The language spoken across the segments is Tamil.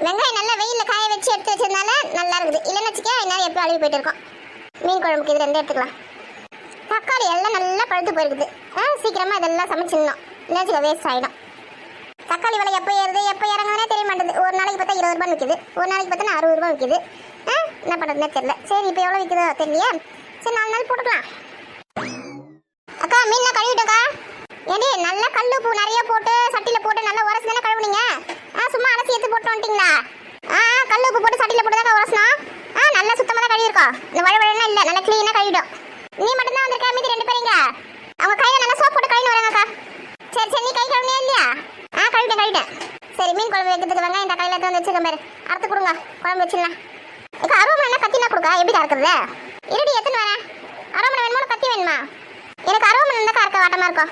வெங்காயம் நல்லா வெயிலில் காய வச்சு எடுத்து வச்சதுனால நல்லா இருக்குது. இல்லைன்னு வச்சுக்க என்னால் எப்போ அழுகி போயிட்டு இருக்கோம். மீன் குழம்புக்கு இது 2 எடுத்துக்கலாம். தக்காளி எல்லாம் நல்லா பழுத்து போயிருக்குது. சீக்கிரமாக இதெல்லாம் சமைச்சிடணும், இல்லைன்னு வேஸ்ட் ஆகிடும். தக்காளி விலை எப்போ ஏறுது எப்போ இறங்குதுனே தெரிய மாட்டேது. ஒரு நாளைக்கு பார்த்தா 20 ரூபாய் விற்கிது, ஒரு நாளைக்கு பார்த்தா 60 ரூபாய் விற்கிது. என்ன பண்ணுறதுனே தெரியல. சரி இப்போ எவ்வளோ விற்குதோ தெரியலையே. சரி 4 நாள் போட்டுக்கலாம். அக்கா மீன்லாம் கழுவிட்டோக்கா. ஏடி நல்லா கல் உப்பு நிறைய போட்டு சட்டியில் போட்டு நல்லா உரசி தானே கழுவுனீங்க? சும்மா அலசி எடுத்து போட்டு வந்துட்டீங்களா? கல் உப்பு போட்டு சட்டியில் போட்டு தான் உரசணும். நல்லா சுத்தமாக தான் கழுவிருக்கோம். இந்த வழவழனா இல்லை, நல்லா க்ளீனாக கழுவிடும். நீ மட்டும்தான் வந்திருக்கா, மீதி 2 பேருங்க அவங்க கையில் நல்லா சோப் போட்டு கழுவி வராங்கக்கா. சரி சரி, நீ கை கழுவினே இல்லையா? கழுவிட்டேன். சரி மீன் குழம்பு வைக்கிறதுக்கு வெங்காயம் இந்த கையில் எடுத்து வந்து வச்சுருக்க மாதிரி அறுத்து கொடுங்க, குழம்பு வச்சிடலாம். அக்கா அருவமனை என்ன கத்தினா கொடுக்கா? எப்படி அறுக்குறது? இருடி எத்தனை வரேன். அருவமனை வேணுமா கத்தி வேணுமா? எனக்கு அருவமனை இருந்தாக்கா அறுக்க வாட்டமாக இருக்கும்.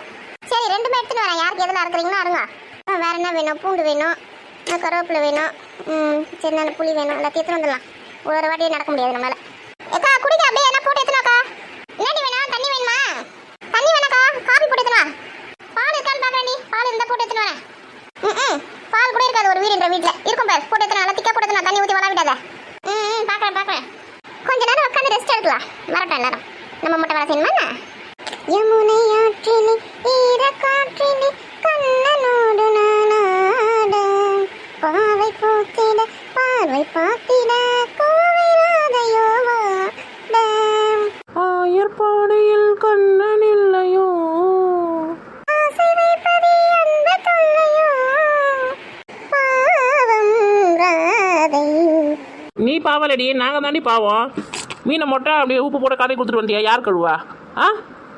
சரி 2மே எடுத்துன்னு வரேன். யாருக்கு எதில் அறுக்குறீங்களோ அருங்க. வேறு என்ன வேணும்? பூண்டு வேணும், கருவேப்பிலை வேணும், சரி நான் புளி வேணும். எல்லாத்தையும் எடுத்துன்னு வந்துடலாம். ஒரு வாட்டியே நடக்க முடியாது நம்மளால. அக்கா குடிக்க அப்படியே என்ன போட்டு எடுத்துனாக்கா? என்னடி வேணும்? தண்ணி வேணுமா? தண்ணி வேணாக்கா, காஃபி போட்டு எடுத்துனா. பால் இருக்கான்னு பார்க்குறேன். நீ பால் இருந்தால் போட்டு எடுத்துன்னு வரேன். பால் கூட இருக்காது ஒரு வீடுன்ற வீட்டில் இருக்கும் பாரு. போட்டு எடுத்துனா நல்லா திக்கா போட்டு எடுத்துனா, தண்ணி ஊற்றி வளவிடாத. பார்க்குறேன். கொஞ்ச நேரம் உட்காந்து ரெஸ்ட் எடுக்கலாம். வரட்டும் எல்லாரும். நம்ம மட்டும் வேலை செய்யணுமா? யமுனை ஆற்றினி ஈர காற்றினி கண்ணனோடு நானாட பாவை போத்திட பார்வை பார்த்திட கோவை ராதையோ வாட ஆயர்பாடியில் கண்ணன் இல்லையோ ஆசை வைப்பதி அன்பு தொல்லையோ பாவம் ராதை. நீ பாவலடி, நாங்கள் தாண்டி பாவம். மீனை மொட்டை அப்படியே உப்பு போட்டு கதை கொடுத்துட்டு வந்தியா? யார் கழுவா?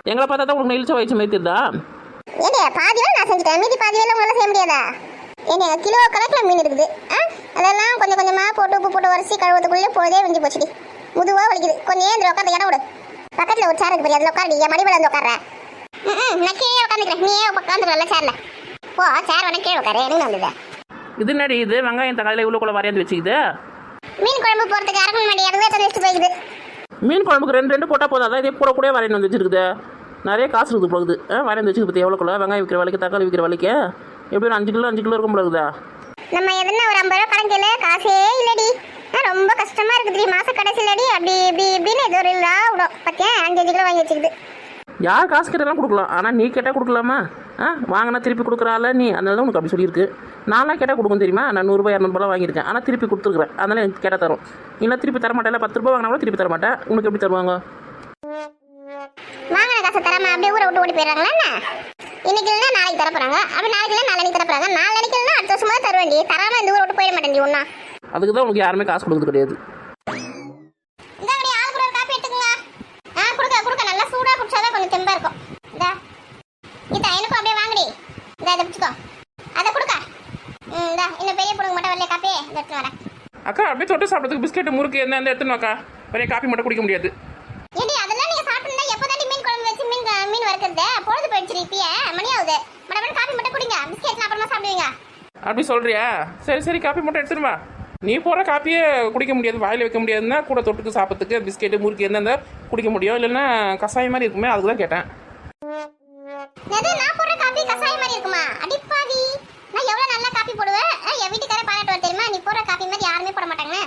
எங்களை பார்த்தா தான் உங்களுக்கு நெளிச்ச வயசு மாதிரி தெரியுதா? ஏடியா பாதி வேலை நான் செஞ்சுட்டேன், மீதி பாதி வேலை உங்களால் செய்ய முடியாதா? ஏடியா கிலோ கணக்கில் மீன் இருக்குது. அதெல்லாம் கொஞ்சம் கொஞ்சமாக போட்டு உப்பு போட்டு உரசி கழுவுறதுக்குள்ளே போதே வெஞ்சி போச்சுடி. முதுவாக வலிக்குது. கொஞ்சம் ஏந்திர உட்காந்து இடம் விடு. பக்கத்தில் ஒரு சேர் இருக்கு பெரிய, அதில் உட்காரடி. என் மடிவில் வந்து உட்கார்றேன். நான் கீழே உட்காந்துக்கிறேன், நீயே உட்காந்துக்கல சேரில். போ சேர் வேணா கீழே உட்காரு. எனக்கு வந்தது இது என்னடி இது? வெங்காயம் தக்காளியில் இவ்வளோ கூட வரையாந்து வச்சுக்குது. மீன் குழம்பு போகிறதுக்கு அரக்கணும் மாடி அதுவே தந்துட்டு போய்க்குது. மீன் குழம்புக்கு 2 போட்டால் போதும். அதான் இதே கூட வரையன்னு வந்து வச்சுருக்குது. நிறைய காசு இருக்குது போகுது. வரையாந்து வச்சுக்கு பற்றி எவ்வளோ கிலோ வெங்காயம் விற்கிற விலைக்கு தக்காளி விற்கிற விலைக்கு எப்படி ஒரு 5 கிலோ இருக்கும் போகுதா? நம்ம எதுனா ஒரு 50 ரூபா கணக்கில் காசே இல்லடி. ரொம்ப கஷ்டமாக இருக்குது. மாத கடைசியிலடி அப்படி இப்படின்னு இது ஒரு விடும். பார்த்தியா 5 கிலோ வாங்கி வச்சுக்குது. யார் காசு கேட்டாலும் கொடுக்கலாம், ஆனால் நீ கேட்டால் கொடுக்கலாமா? வாங்கினா திருப்பி கொடுக்குறாள் நீ. அதனால தான் உனக்கு அப்படி சொல்லியிருக்கு. நான்லாம் கேட்டால் கொடுக்கும் தெரியுமா? நான் 100 ரூபாய் 200 ரூபாய் வாங்கியிருக்கேன், ஆனால் திருப்பி கொடுத்துருக்குறேன். அதனால எனக்கு கேட்டால் தரும். இல்லை திருப்பி தர மாட்டேன். 10 ரூபாய் வாங்கினா கூட திருப்பி தர மாட்டேன். உனக்கு எப்படி தருவாங்க? வாங்கின காசை தராம அப்படியே ஊரை விட்டு ஓடி போயிடுறாங்களா என்ன? இன்னைக்கு இல்லைன்னா நாளைக்கு தர போகிறாங்க. அப்படி நாளைக்கு இல்லை நாளைக்கு தர போகிறாங்க. நாளைக்கு இல்லைன்னா அடுத்த வருஷமாக தர வேண்டி. தராமல் இந்த ஊரை விட்டு போயிட மாட்டேன் ஒன்றா. அதுக்கு தான் உனக்கு யாருமே காசு கொடுக்குறது கிடையாது. சூடாக குடிச்சாதான் கொஞ்சம் தெம்பா இருக்கும். இதா எனக்கும் அப்படியே வாங்கடி. இதை பிடிச்சிக்கோ. அதை கொடுக்க. இன்னும் பெரிய பொண்ணுங்க மட்டும் வரல காப்பி எடுத்துன்னு வரேன். அக்கா அப்படியே தொட்டு சாப்பிட்றதுக்கு பிஸ்கெட் முறுக்கு என்ன எடுத்துன்னு அக்கா. பெரிய காப்பி மட்டும் குடிக்க முடியாது. ஏடி அதெல்லாம் நீங்கள் சாப்பிட்டுருந்தா எப்போ தாண்டி மீன் குழம்பு வச்சு மீன் வறுக்கிறது? பொழுது போயிடுச்சு. இப்பயே மணி ஆகுது. மேடம் காப்பி மட்டும் குடிங்க. பிஸ்கெட் அப்புறமா சாப்பிடுவீங்க. அப்படி சொல்கிறியா? சரி காப்பி மட்டும் எடுத்துன்னு வா. நீ போகிற காப்பியே குடிக்க முடியாது, வாயில் வைக்க முடியாதுன்னா கூட தொட்டுக்கு சாப்பிட்றதுக்கு பிஸ்கெட்டு முறுக்கு என்ன குடிக்க முடியும். இல்லைன்னா கசாயம் மாதிரி இருக்குமே, அதுக்கு தான் கேட்டேன். நான் போடுற காப்பி கசாயம் மாதிரி இருக்குமா? அடிப்பாவி, நான் எவ்வளோ நல்லா காப்பி போடுவேன். என் வீட்டுக்காரே பாராட்டுவார் தெரியுமா? நீ போடுற காப்பி மாதிரி யாருமே போட மாட்டாங்க.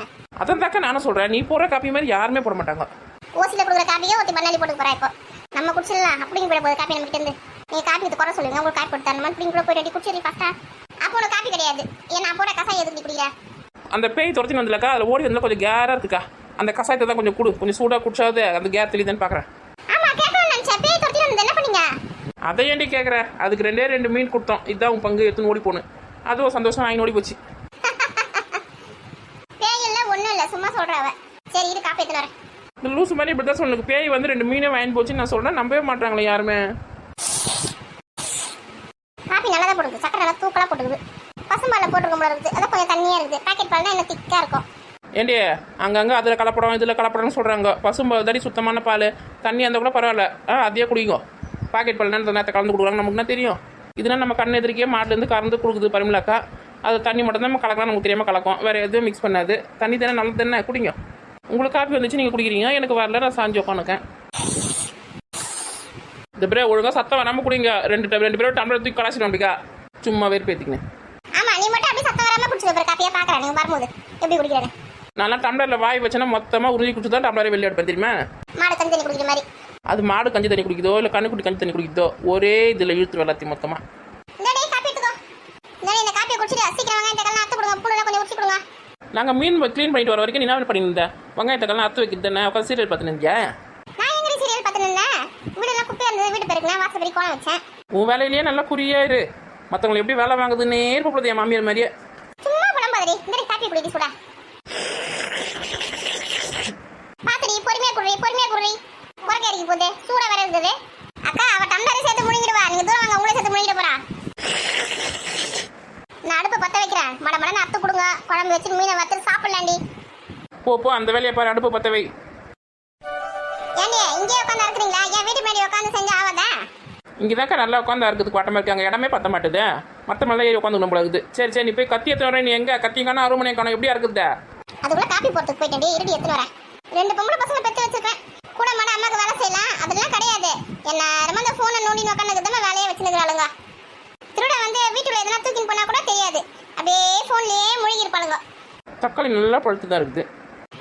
அதான் தாக்கா நானும் சொல்கிறேன், நீ போடுற காப்பி மாதிரி யாருமே போட மாட்டாங்க. ஓசியில் கொடுக்குற காப்பியே ஒருத்தி மண்ணாடி போட்டு போகிறா. இப்போ நம்ம குடிச்சிடலாம் அப்படிங்க போட போகுது காப்பி. நம்மகிட்ட இருந்து நீ காப்பி இது குறை சொல்லுங்க. உங்களுக்கு காப்பி போட்டு தரணும் அப்படிங்க கூட போயிட்டு குடிச்சிரு ஃபஸ்ட்டா. அப்போ உனக்கு காப்பி கிடையாது. ஏன் நான் போட கசாயம் எதுக்கு குடிக்கிற? அந்த பேய் துரத்தின்னு வந்துலக்கா, அதில் ஓடி வந்தால் கொஞ்சம் கேராக இருக்குக்கா. அந்த கசாயத்தை தான் கொஞ்சம் கொஞ்சம் சூடாக குடிச்சாது அந்த கேர் தெரியுதுன்னு பார்க்குறேன். அதை ஏண்டி கேட்குற? அதுக்கு 2 மீன் கொடுத்தோம். இதுதான் உன் பங்கு. எடுத்துன்னு ஓடி போகணும். அதுவும் சந்தோஷம் வாங்கி ஓடி போச்சு. இந்த லூசு மாதிரி இப்படி தான் சொல்லுங்க. பேய் வந்து 2 மீனே வாங்கி போச்சு நான் சொல்கிறேன். நம்பவே மாட்டாங்களே யாருமே. காப்பி நல்லா தான் போடுது. சக்கரை நல்லா தூக்கலாக போட்டுக்குது. பசும்பாலில் போட்டுருக்க போல இருக்குது. அதான் கொஞ்சம் தண்ணியாக இருக்குது. பாக்கெட் பால் தான் என்ன திக்காக இருக்கும். ஏண்டி அங்கங்கே அதில் கலப்படம் இதில் கலப்படம்னு சொல்கிறாங்க. பசும்பால் தாடி சுத்தமான பால். தண்ணி அந்த கூட பரவாயில்ல, அதையே குடிங்க. பாக்கெட் பால் நேரத்தை கலந்து கொடுக்குறாங்க. நமக்கு என்ன தெரியும்? இதனால் நம்ம கண் எதிர்க்கே மாட்டுலேருந்து கறந்து கொடுக்குது பரிமளாக்கா. அது தண்ணி மட்டும் தான் நம்ம கலக்கலாம். நமக்கு தெரியாமல் கலக்கும். வேறு எதுவும் மிக்ஸ் பண்ணாது. தண்ணி தானே நல்லது தானே, குடிங்க. உங்களுக்கு காப்பி வந்துச்சு நீங்கள் குடிக்கிறீங்க, எனக்கு வரல. நான் சாஞ்சி உட்காந்துக்கேன். இந்த பிரே ஒழுங்காக சத்தம் வராமல் குடிங்க. 2 பேரும் டம்ளர் தூக்கி கலாச்சிடும். அப்படிக்கா சும்மா வேறு பேத்திக்கினேன். ஆமா நீ மட்டும் அப்படியே சத்தம் வராம குடிச்சுக்க. பேர் காப்பியா பாக்குறேன் நீங்க வரும்போது எப்படி குடிக்கிறேன்னு. நான்லாம் டம்ளரில் வாய் வச்சேன்னா மொத்தமாக உருவி குடிச்சு தான் டம்ளரை வெளியே எடுப்பேன் தெரியுமா. மாடு கஞ்சி தண்ணி குடிக்கிற மாதிரி. அது மாடு கஞ்சி தண்ணி குடிக்குதோ இல்லை கண்ணுக்குட்டி கஞ்சி தண்ணி குடிக்குதோ ஒரே இதில் இழுத்து எல்லாத்தையும் மொத்தமாக. இந்தாடி காப்பி எடுத்துக்கோ. இந்தாடி இந்த காப்பியை குடிச்சிட்டு சீக்கிரம் வெங்காயம் தக்காளி அத்து கொடுங்க, பூண்டு கொஞ்சம் உரிச்சு கொடுங்க. நாங்கள் மீன் க்ளீன் பண்ணிட்டு வர வரைக்கும் நீ என்ன பண்ணியிருந்தேன்? வெங்காயத்தக்கெல்லாம் அத்து வைக்கிறது தானே உட்காந்து சீரியல் பார்த்துன்னு இருந்தியா? நான் எங்க சீரியல் பார்த்துன்னு இருந்தேன். வீடெல்லாம் குப்பையா இருந்தது, வீட்டு பெருக்குனா வாசப்படி கோலம் வச்சேன். உன் வேலையிலேயே நல்லா குறியா இரு. மற்றவங்களை எப்படி வேலை வாங்குதுன்னே இருப்பது என் மாமியார் மாதிரியே. சும்மா பணம் பாதடி. இந்தாடி காப்பி குடிடி சூடா. பாத்துடி பொறுமையா குடி, பொறுமையா குடி. குறைக்க அடிக்க போகுது, சூடா வேற இருக்குது. அக்கா அவ டம்ளரை சேர்த்து முழுங்கிடுவா, நீங்க தூரம் வாங்க, உங்களே சேர்த்து முழுங்கிட போறா. நான் அடுப்பை பத்த வைக்கிறேன், மடமடன்னு அத்து கொடுங்க. குழம்பு வச்சு மீனை வத்து சாப்பிடலாண்டி. போ அந்த வேலையை பாரு, அடுப்பு பத்த வை. ஏண்டி இங்கே உட்காந்து இருக்கிறீங்களா? என் வீட்டு மேடி உட்காந்து செஞ்சு ஆகாதா? இங்கே தான்க்கா நல்லா உட்காந்து இருக்குது, வட்டமாக இருக்காங்க, இடமே பத்த மாட்டுது. மற்ற மேலே ஏறி உட்காந்து போல இருக்குது. சரி நீ போய் கத்தி எத்தனை வர, நீ எங்கே கத்திங்கானா அருமனை காணும், எப்படியா இருக்குது? அதுக்குள்ள காப்பி போறதுக்கு போயிட்டேன், இருடி எடுத்து வரேன். 2 பொம்பளை பசங்க பெற்று வச்சிருக்கேன். கூட மாட அம்மாக்கு வேலை செய்யலாம், அதெல்லாம் கிடையாது. எல்லாரும் அந்த போனை நோண்டி உட்காந்துக்கு வேலையை வச்சுருக்காளுங்க. திருட வந்து வீட்டுல எதனா தூக்கின்னு போனா கூட தெரியாது, அப்படியே போன்லயே மூழ்கி இருப்பாளுங்க. தக்காளி நல்லா பழுத்து தான் இருக்குது.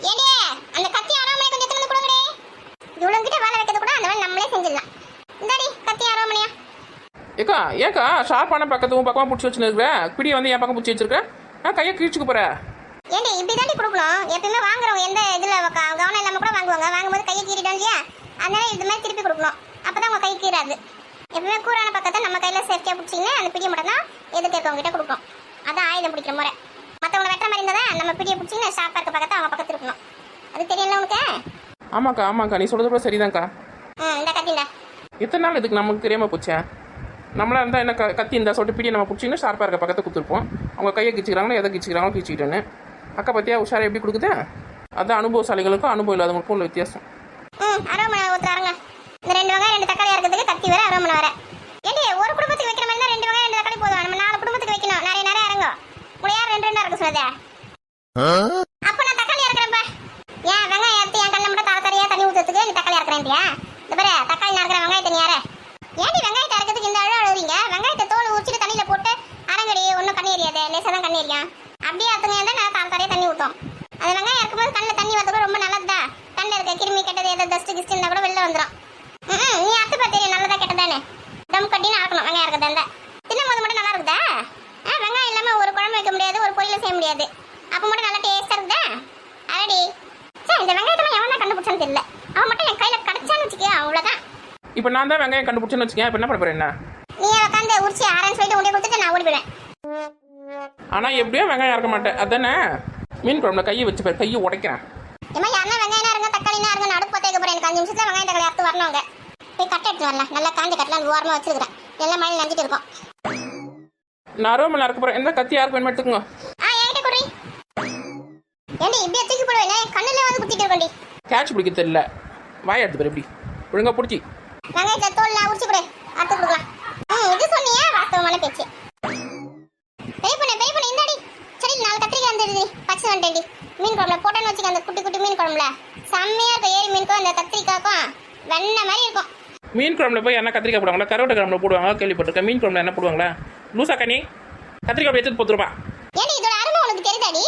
ஏடே அந்த கத்தி அரோமனை கொஞ்சம் எடுத்து வந்து கொடுங்கடே. இவ்வளவு கிட்ட வேலை வைக்கிறது கூட அந்த வேலை நம்மளே செஞ்சிடலாம். இந்தாடி கத்தி அரோமனையா. ஏக்கா ஷார்ப்பான பக்கத்தும் பக்கமாக பிடிச்சி வச்சுருக்குற பிடி வந்து என் பக்கம் பிடிச்சி வச்சிருக்கேன். கையை கிழிச்சுக்கு போற. ஏண்டி இப்படி தாண்டி கொடுக்கணும். எப்பயுமே வாங்குறவங்க எந்த இதுல கவனம் இல்லாம கூட வாங்குவாங்க, வாங்கும்போது கையை கீறிடும் இல்லையா? அதனால இது மாதிரி திருப்பி கொடுக்கணும், அப்பதான் உங்க கை கீறாது. எப்பவுமே கூறான பக்கத்தை நம்ம கையில சேஃப்டியா பிடிச்சிங்கன்னா அந்த பிடியை மட்டும் தான் எதிர்க்கவங்க கிட்ட கொடுக்கணும். அதான் ஆயுதம் பிடிக்கிற முறை. மற்றவங்களை வெட்டுற மாதிரி இருந்தால் நம்ம பிடியை பிடிச்சிங்கன்னா ஷார்ப்பாக இருக்க பக்கத்தை அவங்க பக்கத்து இருக்கணும். அது தெரியல உனக்கு? ஆமாக்கா நீ சொல்றது கூட சரிதான்க்கா. இந்த கத்திண்டா எத்தனை நாள் இதுக்கு நமக்கு தெரியாம போச்சேன். நம்மளா இருந்தால் என்ன கத்தி இருந்தால் சொல்லிட்டு பிடியை நம்ம பிடிச்சிங்கன்னா ஷார்ப்பாக இருக்க பக்கத்தை கொடுத்துருப்போம். அவங்க கையை கிச்சிக்கிறாங்களோ எதை கிச்சிக்கிறாங்களோ கிச்சிக்கிட்டேன்னு. அக்கா பற்றியா உஷாரை எப்படி கொடுக்குது? அதான் அனுபவசாலிகளுக்கும் அனுபவம் இல்லாதவங்களுக்கும் உள்ள வித்தியாசம். அரோமனை ஊற்றுறாங்க. இந்த 2 வெங்காயம் 2 தக்காளி இருக்கிறதுக்கு கத்தி வேற அரோமனை வேற. ஏண்டி ஒரு குடும்பத்துக்கு வைக்கிற மாதிரி 2 வெங்காயம் 2 தக்காளி போதும். நம்ம 4 குடும்பத்துக்கு வைக்கணும், நிறைய இறங்கும். உங்களை யார் 2 இறக்க சொன்னதே? அப்ப நான் தக்காளி இறக்குறேன்ப்பா. ஏன் வெங்காயம் எடுத்து என் கண்ணை மட்டும் தரையா தண்ணி ஊற்றுறதுக்கு நீ தக்காளி இறக்குறேன்டியா? இந்த பாரு தக்காளி நடக்கிற வெங்காயத்தை நீ யார? ஏண்டி வெங்காயத்தை இறக்கிறதுக்கு இந்த அழுவீங்க? வெங்காயத்தை தோல் உரிச்சிட்டு தண்ணியில போட்டு அரங்கடி ஒன்றும் கண்ணி எரியாது, லேசாக தான் கண்ணி எரியும். அப்படியே அத்துங்க இருந்தால் நான் தரையா தண்ணி ஊற்றும். அந்த வெங்காயம் இறக்கும்போது கண்ணில் தண்ணி வரது கூட ரொம்ப நல்லதுதான். கண்ணில் இருக்க கிருமி கெட்டது ஏதாவது டஸ்ட் கிஸ்ட் இருந்தால் கூட வெளில வந்துடும். நீ அத்துப்பா தெரியும் நல்லதா கெட்டதானே. தம் கட்டின்னு ஆக்கணும் வெங்காயம் இருக்கிறதா இருந்தா. தின்னும் போது மட்டும் நல்லா இருக்குதா? வெங்காயம் இல்லாமல் ஒரு குழம்பு வைக்க முடியாது, ஒரு பொரியல் செய்ய முடியாது. அப்போ மட்டும் நல்லா டேஸ்டாக இருக்குதா? அடடி சரி, இந்த வெங்காயத்தெல்லாம் எவன் தான் கண்டுபிடிச்சான்னு தெரியல. அவன் மட்டும் என் கையில் கிடச்சான்னு வச்சுக்க, அவ்வளோதான். இப்போ நான் தான் வெங்காயம் கண்டுபிடிச்சேன்னு வச்சுக்கேன். இப்போ என்ன பண்ண போறேன்? நீ உட்காந்து உரிச்சி ஆரன்னு சொல்லிட்டு உடைய கொடுத்துட்டு நான் ஓடி போயிடுவேன். ஆனால் எப்படியோ வெங்காயம் இறக்க மாட்டேன், அதானே? மீன் குழம்புல கையை வச்சு பாரு, கையை உடைக்கிறேன். ஏமா யாருன்னா வெங்காயம் இருங்க தக்காளினா இருங்க, நடுப்பு பற்ற வைக்க போறேன். எனக்கு 5 நிமிஷத்துல வெங்காயம் தக்காளி அறுத்து வரணுங்க. போய் கட்டை எடுத்து வரலாம், நல்லா காஞ்ச கட்டலாம் அந்த ஓரமாக வச்சிருக்கிறேன். எல்லாம் மழையில் நஞ்சிட்டு இருக்கும். நான் அருவமனை இறக்க போறேன். எந்த கத்தி யாருக்கு வேணும் எடுத்துக்கோங்க. என்கிட்ட குடி. ஏண்டி இப்படியே தூக்கி போடுவேன், கண்ணுல வந்து குத்திட்டு இருக்கோண்டி. கேட்ச் பிடிக்க தெரியல, வாய் எடுத்து பாரு, எப்படி ஒழுங்கா பிடிச்சி வெங்காயத்தை தோல்லாம் உரிச்சு கொடு, அறுத்து கொடுக்கலாம். இது சொன்னியா வாஸ்தவமான பேச்சு. பெரிய பொண்ணு இந்தாடி. சரி 4 கத்திரிக்காய் வந்துடுது, பச்சை வந்துட்டேன்டி. மீன் குழம்புல போட்டோன்னு வச்சுக்க, அந்த குட்டி குட்டி மீன் குழம்புல செம்மையா இருக்கும். ஏரி மீனுக்கும் அந்த கத்திரிக்காய்க்கும் வெண்ணெய் மாதிரி இருக்கும். மீன் குழம்புல போய் என்ன கத்திரிக்காய் போடுவாங்களா? கருவாட்டை குழம்புல போடுவாங்க, கேள்விப்பட்டிருக்கேன். மீன் குழம்புல என்ன போடுவாங்களா? லூசா கனி கத்திரிக்காய் எடுத்து போத்துருப்பா. ஏடி இதோட அருமை உனக்கு தெரியுதாடி?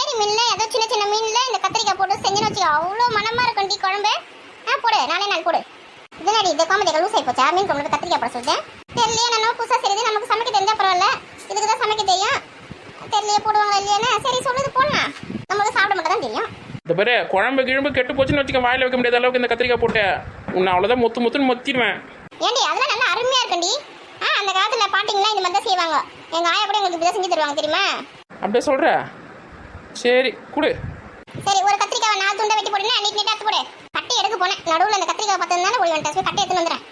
ஏரி மீன்ல ஏதோ சின்ன மீன்ல இந்த கத்திரிக்காய் போட்டு செஞ்சுன்னு வச்சுக்கோ, அவ்வளோ மனமா இருக்கும் டி குழம்பு. போடு 4 நாள் போடு. இதனாடி இந்த காமெடி லூஸ் ஆகி போச்சா? மீன் குழம்புல கத்திரிக்காய் போட சொல்லிட்டேன். தெரியலையே, நான் புதுசாக செய்யுது, நமக்கு சமைக்க தெரிஞ்சா பரவாயில்ல. இதுக்கு தான் சமைக்க தெரியும். தெரியலையே போடுவாங்களா இல்லையானே. சரி சொல்லுது போடலாம், நம்மளுக்கு சாப்பிட மட்டும் தான் தெரியும். இந்த பேரு குழம்பு கிழம்பு கெட்டு போச்சுன்னு வச்சுக்க, வாயில வைக்க முடியாத அளவுக்கு இந்த கத்திரிக்காய் போட்டு உன்னை அவ்வளோதான் முத்துன்னு மொத்திடுவேன். ஏண்டி அதெல்லாம் நல்லா அருமையா இருக்குண்டி. அந்த காலத்துல பாட்டிங்களாம் இந்த மாதிரி தான் செய்வாங்க. எங்க ஆயா கூட எங்களுக்கு இப்படி செஞ்சு தருவாங்க தெரியுமா? அப்படியே சொல்ற? சரி கொடு. சரி ஒரு கத்திரிக்காவை 4 துண்டை வெட்டி போடுனா நீட் நீட்டா போடு. கட்டை எடுக்க போனேன், நடுவில் அந்த கத்திரிக்காய் பார்த்ததுனால ஓடி வந்துட்டேன். கட்டை எடுத்துன்னு வந்துடுறேன்.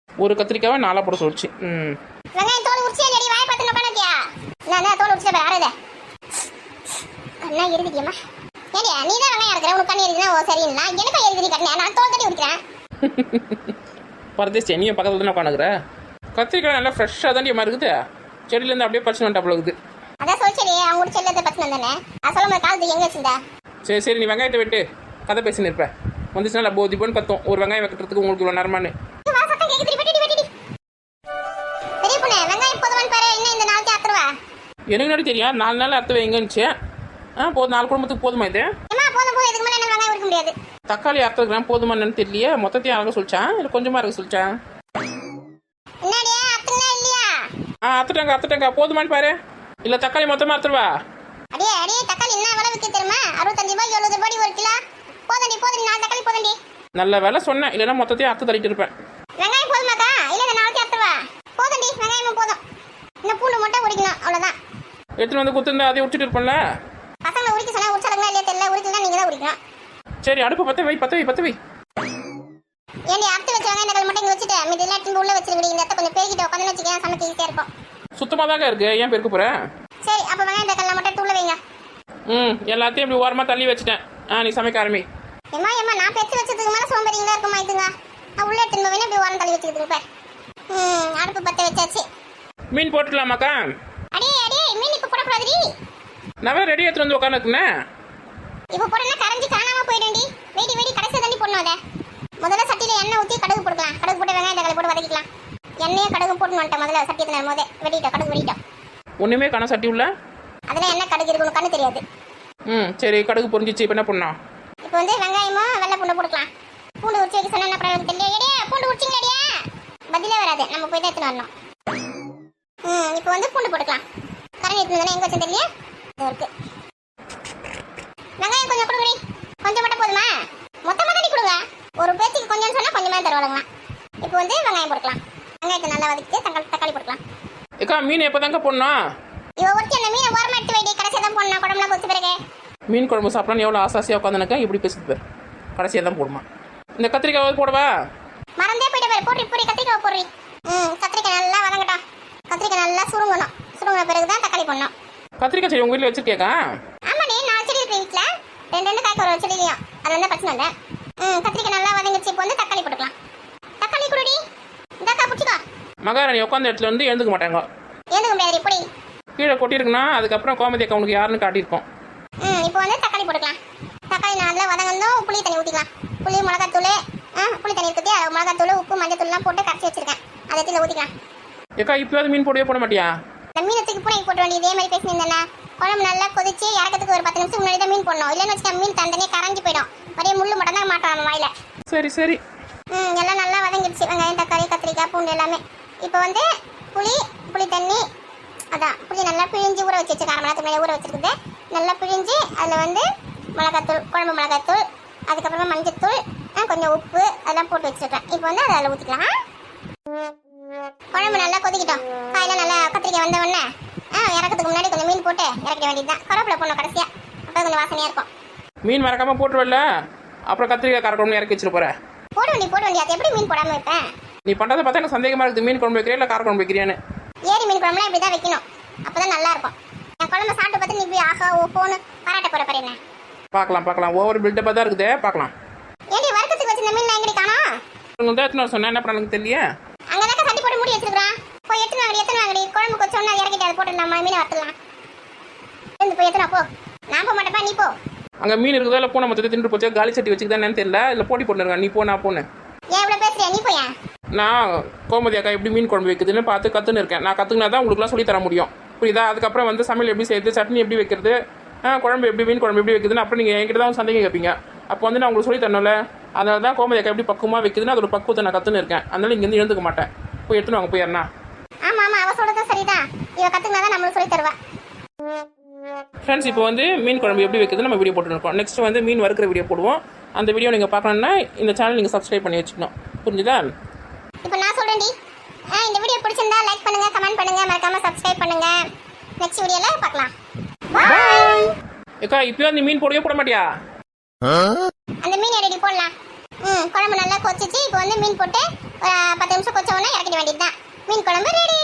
ஒரு கத்திரிக்காவை 4 போட சொல்லிச்சு. வெங்காயம் தோல் உரிச்சியா இல்லடி? வாயை பார்த்து உட்காந்துக்கியா? நான் தோல் உரிச்சல வேறதே கண்ணா எரிதிக்கியம்மா. ஏடி நீ தான் வெங்காயம் இருக்கிற, உனக்கு கண்ணு எரிதுனா ஓ சரிங்களா? எனக்கு எரிதி கட்டினேன், நான் தோல் கட்டி உரிக்கிறேன். பரதேசி நீ பக்கத்தில் தானே உட்காந்துக்கிற. கத்திரிக்காய் நல்லா ஃப்ரெஷ்ஷாக தான் மாதிரி இருக்குது. செடியிலேருந்து அப்படியே பறிச்சு வந்துட்டா போல இருக்குது. அதான் சொல்லிச்சடி அவங்க கூட செல்லத்தை பறிச்சு வந்தானே. அது சொல்லும் போது காலத்து எங்கே வச்சிருந்தா? சரி நீ வெங்காயத்தை விட்டு கதை பேசின்னு இருப்ப. வந்துச்சுன்னா போதி போன்னு கத்தும், ஒரு வெங்காயம் வைக்கிறதுக்கு உங்களுக்கு இவ்வளோ நேரமானு. பெரிய பொண்ணு வெங்காயம் போதுமான்னு பாரு, இன்னும் இந்த 4 ஆத்துருவா. எனக்கு முன்னாடி தெரியும் 4 நாள் அறுத்து வைங்கன்னுச்சு. போதும் 4 குடும்பத்துக்கு போதுமா இது? ஏமா போதும் போதும், இதுக்கு மேலே என்ன வெங்காயம் உரிக்க முடியாது. தக்காளி 60 கிராம் போதுமா என்னன்னு தெரியலையே. மொத்தத்தையும் அழகாக சொல்லிச்சான், இல்லை கொஞ்சமாக இருக்க சொல்லிச்சான். என்னடியா அத்துனா இல்லையா? அத்துட்டேங்க போதுமான்னு பாரு. இல்லை தக்காளி மொத்தமாக அறுத்துருவா. அடியே அடியே, தக்காளி என்ன விலை விற்க தெரியுமா? 65 ரூபாய் 70 ரூபாய் ஒரு கிலோ. போதண்டி 4 தக்காளி போதண்டி. நல்ல வேலை சொன்னேன், இல்லைன்னா மொத்தத்தையும் அறுத்து தள்ளிட்டு இருப்பேன். வெங்காயம் போதுமாக்கா? இல்லை இந்த 4 அறுத்துவா. போதண்டி, வெங்காயமும் போதும். இன்னும் பூண்டு மட்டும் உரிக்கணும், அவ்வளோதான். எடுத்துன்னு வந்து குத்துருந்தா அதையும் உரிச்சிட்டு இருப்பேன்ல. பசங்களை உரிக்க சொன்னா உரிச்சாலுங்களா இல்லையா தெரியல. உரிக்கலாம் நீங்கள் தான் உரிக்கணும். சரி அடுப்பு பற்ற வை. ஏண்டி அறுத்து வச்ச வெங்காயம் தக்காளி மட்டும் இங்கே வச்சுட்டு மீதி எல்லாம் எடுத்து உள்ள வச்சிருக்கீங்க. இந்த இடத்த கொஞ்சம் பேசிட்டு உட்காந்து வச்சுக்கேன், சமைக்க ஈஸியாக இருக்கும். சுத்தமாக தாங்க இருக்கு, ஏன் பெருக்க போகிறேன்? சரி அப்போ வெங்காயம் தக்காளி மட்டும் எடுத்து உள்ள வைங்க. எல்லாத்தையும் இப்படி ஓரமாக தள்ளி வச்சுட்டேன். நீ சமைக்க ஆரம்பி. ஏமா நான் பெற்று வச்சதுக்கு மேலே சோம்பேறிங்களா இருக்குமா இதுங்க? நான் உள்ளே எடுத்துன்னு போவேன், இப்படி ஓரம் தள்ளி வச்சுக்கிட்டு இருப்பேன். அடுப்பு பற்ற வச்சாச்சு. மீன் போட்டுடலாமாக்கா? அடியே அடியே, மீன் இப்போ போடக்கூடாதுடி. நான் ரெடி எடுத்துட்டு வந்து உட்காந்துக்குண்ணே. இப்போ போடனா கரைஞ்சி காணாம போயிடும்டி. வெடி கடைசி தண்ணி போடணும். அதை முதல்ல சட்டியில் எண்ணெய் ஊற்றி கடுகு போட்டுக்கலாம். கடுகு போட்டு வெங்காயம் தக்காளி போட்டு வதக்கிக்கலாம். எண்ணெயும் கடுகு போட்டு வந்துட்டேன் முதல்ல சட்டியத்தில் போதே வெடிட்டோம். கடுகு வெடிட்டோம். ஒன்றுமே கண சட்டி உள்ள அதில் என்ன கடுகு இருக்கணும் கண்ணு தெரியாது. சரி கடுகு பொரிஞ்சிச்சு. இப்போ என்ன பண்ணோம்? இப்போ வந்து வெங்காயமும் வெள்ளை பூண்டு போட்டுக்கலாம். பூண்டு உரிச்சு வைக்க சொன்னா என்ன பண்ணுறது தெரியல. எடியா பூண்டு உரிச்சிங்கடியா? பதிலே வராது, நம்ம போய் தான் எடுத்துன்னு வரணும். இப்போ வந்து பூண்டு போட்டுக்கலாம். கரண்டி எடுத்துன்னு எங்கே வச்சு தெரியல. இது இருக்கு. வெங்காயம் கொஞ்சம் கொடுங்க. கொஞ்சம் மட்டும் போதுமா? மொத்தமாக தண்ணி கொடுங்க. ஒரு பேச்சுக்கு கொஞ்சம் சொன்னால் கொஞ்சமாக தருவாங்க. இப்போ வந்து வெங்காயம் போட்டுக்கலாம். வெங்காயத்தை நல்லா வதக்கிட்டு தக்காளி போட்டுக்கலாம். ஏக்கா மீன் எப்போ தாங்க போடணும்? இவ ஒருத்தி அந்த மீனை ஓரமாக எடுத்து வைடி. கடைசியாக தான் போடணும், குழம்புலாம் கொச்சு பிறகு. மீன் குழம்பு சாப்பிடணும் எவ்வளோ ஆசாசியாக உட்காந்துனக்கா இப்படி பேசிட்டு பேர். கடைசியாக தான் போடுமா. இந்த கத்திரிக்காய் போடவா? மறந்தே போயிட்டு பேர். போடுறி கத்திரிக்காய் போடுறி. கத்திரிக்காய் நல்லா வதங்கட்டும். கத்திரிக்காய் நல்லா சுருங்கணும். சுருங்கின பிறகு தான் தக்காளி போடணும். கத்திரிக்காய் செடி உங்கள் வீட்டில் வச்சிருக்கேக்கா? ஆமாடி, 4 செடி இருக்கு வீட்டில். 2 காய்க்கு ஒரு செடியும். அது வந்து பிரச்சனை இல்லை. கத்திரிக்காய் நல்லா வதங்கிச்சு. இப்போ வந்து தக்காளி போட்டுக்கலாம். தக்காளி குடுடி. இந்தாக்கா பிடிச்சிக்கோ. மகாராணி உட்காந்த இடத்துல வந்து எழுந்துக்க மாட்டாங்க. எழுந்துக்க முடியாது. எப்படி கீழே கொட்டியிருக்குன்னா அதுக்கப்புறம் கோமதி அக்கா உனக்கு யாருன்னு காட்டியிருக்கோம். இப்போ வந்து தக்காளி போட்டுக்கலாம். தக்காளி நல்லா வதங்கணும். புளி தண்ணி ஊற்றிக்கலாம். புளி மிளகாத்தூள் புளி தண்ணி இருக்குது. மிளகாத்தூள் உப்பு மஞ்சத்தூள்லாம் போட்டு கரைச்சி வச்சிருக்கேன். அதை எடுத்து ஊற்றிக்கலாம். ஏக்கா இப்போயாவது மீன் போடவே போட மாட்டியா? இந்த மீனை தூக்கி பூனை போட்டு வேண்டிய இதே மாதிரி பேசினிருந்தேன்னா குழம்பு நல்லா கொதிச்சு இறக்கிறதுக்கு ஒரு 10 நிமிஷம் முன்னாடி தான் மீன் போடணும். இல்லைன்னு வச்சுக்கா மீன் தந்தனே கரைஞ்சி போயிடும். ஒரே முள்ளு மட்டும் தான் மாட்டோம் நம்ம வாயில. சரி எல்லாம் நல்லா வதங்கிடுச்சு. வெங்காயம் தக்காளி கத்திரிக்காய் பூண்டு எல்லாமே. இப்போ வந்து புளி தண்ணி அதான் புளி நல்லா பிழிஞ்சு ஊற வச்சு 1/2 மணி நேரத்துக்கு மேலே ஊற வச்சிருக்குது. நல்லா பிழிஞ்சு அதில் வந்து மிளகாத்தூள், குழம்பு மிளகாத்தூள், அதுக்கப்புறமா மஞ்சத்தூள், கொஞ்சம் உப்பு அதெல்லாம் போட்டு வச்சுருக்கேன். இப்போ வந்து அதில் ஊற்றிக்கலாம். குழம்பு நல்லா கொதிக்கிட்டோம். காயெல்லாம் நல்லா கத்திரிக்காய் வந்த உடனே இறக்கிறதுக்கு முன்னாடி கொஞ்சம் மீன் போட்டு இறக்க வேண்டியது தான். கருவேப்பிலை போடணும் கடைசியாக. அப்போ கொஞ்சம் வாசனையாக இருக்கும். மீன் மறக்காமல் போட்டுருவல. அப்புறம் கத்திரிக்காய் காரக்குழம்பு இறக்கி வச்சுட்டு போகிறேன். போட வேண்டிய அது எப்படி மீன் போடாமல் வைப்பேன்? நீ பண்ணுறதை பார்த்தா எனக்கு சந்தேகமாக இருக்குது. மீன் குழம்பு வைக்கிறியா இல்லை காரக்குழம்பு வைக்கிறியான்னு. ஏரி மீன் குழம்புலாம் இப்படி தான் வைக்கணும். அப்போ தான் நல்லா இருக்கும். என் குழம்பு சாப்பிட்டு பார்த்து நீ இப்படி ஆஹா ஓ போன்னு பாராட்ட போகிற பாரு. என்ன பார்க்கலாம். ஒவ்வொரு பில்டப்பாக தான் இருக்குது. பார்க்கலாம். ஏடி வறுக்கிறதுக்கு வச்சிருந்த மீன் நான் எங்கடி காணோம்? உங்களுக்கு தான் எத்தனை சொன்னேன், என்ன பண்ண தெரியல. அங்கே தான் சட்டி போட்டு மூடி வச்சிருக்கான். போய் எத்தனை வாங்கடி குழம்பு கொச்ச ஒன்று இறக்கிட்டு அதை போட்டு நம்ம மீனை வறுத்துலாம். இருந்து போய் எத்தனை போ. நான் போக மாட்டேப்பா, நீ போ. அங்கே மீன் இருக்குதா இல்லை பூனை மொத்தத்தை தின்ட்டு போச்சு. காலி சட்டி வச்சுக்கிதான்னு தெரியல. இல்லை போட்டி போட்டுருக்கேன். நீ போ, நான் போனேன். ஏன் இவ்வளோ பேசுறியா? நீ போயா? நான் கோமதி அக்கா எப்படி மீன் குழம்பு வைக்குதுன்னு பார்த்து கற்றுன்னு இருக்கேன். நான் கற்றுக்கினா தான் உங்களுக்குலாம் சொல்லி தர முடியும். புரியுதா? அதுக்கப்புறம் வந்து சமையல் எப்படி செய்யுது, சட்னி எப்படி வைக்கிறது, குழம்பு எப்படி மீன் குழம்பு எப்படி வைக்குதுன்னு அப்புறம் நீங்கள் என்கிட்ட தான் சந்தேகம் கேட்பீங்க. அப்போ வந்து நான் உங்களுக்கு சொல்லி தரணும்ல. அதனால தான் கோமதி அக்கா எப்படி பக்குவமாக வைக்குதுன்னு அதோட பக்குவத்தை நான் கற்றுன்னு இருக்கேன். அதனால இங்கேருந்து எழுந்துக்க மாட்டேன். போய் எடுத்துன்னு வாங்க போயிடனா. ஆமாம் அவ சொல்கிறதும் சரிதான். இவ கற்றுக்கினா தான் நம்மளுக்கு சொல்லி தருவா. ஃப்ரெண்ட்ஸ் இப்போ வந்து மீன் குழம்பு எப்படி வைக்குதுன்னு நம்ம வீடியோ போட்டுருக்கோம். நெக்ஸ்ட் வந்து மீன் வறுக்கிற வீடியோ போடுவோம். அந்த வீடியோ நீங்கள் பார்க்கணுன்னா இந்த சேனல் நீங்கள் சப்ஸ்கிரைப் பண்ணி வச்சுக்கணும். புரிஞ்சுதா? இப்போ நான் சொல்கிறேன்டி. இந்த வீடியோ பிடிச்சிருந்தா லைக் பண்ணுங்க, கமெண்ட் பண்ணுங்க, மறக்காம சப்ஸ்கிரைப் பண்ணுங்க. நெக்ஸ்ட் வீடியோல பார்க்கலாம். பாய். ஏக்கா இப்போ அந்த மீன் போடவே போட மாட்டியா? அந்த மீன் ரெடி போடலாம். குழம்பு நல்லா கொச்சிச்சு. இப்போ வந்து மீன் போட்டு 10 நிமிஷம் கொச்ச உடனே இறக்கிட வேண்டியதுதான். மீன் குழம்பு ரெடி.